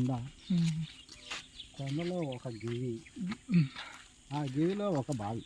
కొండ, కొండలో ఒక గివి, ఆ గివిలో ఒక బావి.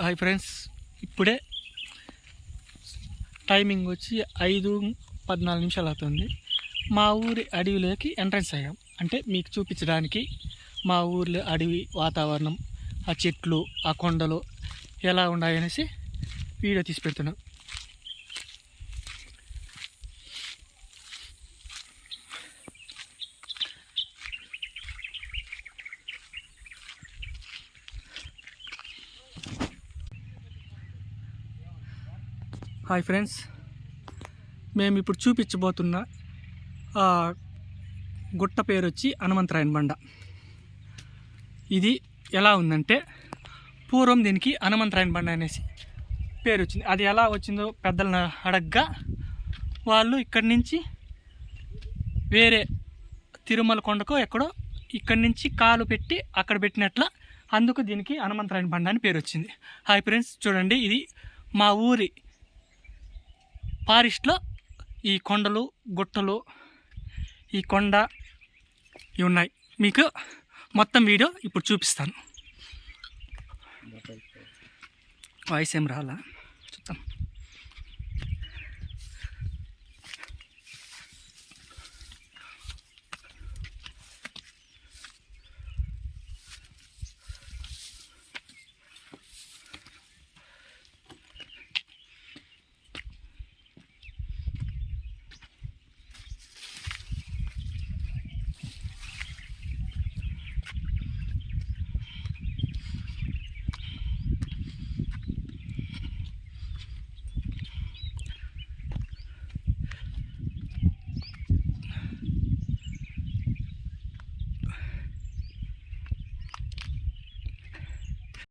హాయ్ ఫ్రెండ్స్, ఇప్పుడే టైమింగ్ వచ్చి 5:14 అవుతుంది. మా ఊరి అడవిలోకి ఎంట్రన్స్ అయ్యాం. అంటే మీకు చూపించడానికి మా ఊర్లో అడవి వాతావరణం, ఆ చెట్లు, ఆ కొండలు ఎలా ఉన్నాయనేసి వీడియో తీసి పెడుతున్నాం. హాయ్ ఫ్రెండ్స్, మేము ఇప్పుడు చూపించబోతున్న గుట్ట పేరు వచ్చి హనుమంతరాయన బండ. ఇది ఎలా ఉందంటే, పూర్వం దీనికి హనుమంతరాయన బండ అనేసి పేరు వచ్చింది. అది ఎలా వచ్చిందో పెద్దలను అడగ్గా వాళ్ళు ఇక్కడి నుంచి వేరే తిరుమల కొండకో ఎక్కడో ఇక్కడి నుంచి కాలు పెట్టి అక్కడ పెట్టినట్ల, అందుకు దీనికి హనుమంతరాయన బండ అని పేరు వచ్చింది. హాయ్ ఫ్రెండ్స్, చూడండి, ఇది మా ఊరి ఫారెస్ట్లో ఈ కొండలు, గుట్టలు, ఈ కొండ ఇవి ఉన్నాయి. మీకు మొత్తం వీడియో ఇప్పుడు చూపిస్తాను. వాయిస్ ఏం రాలా?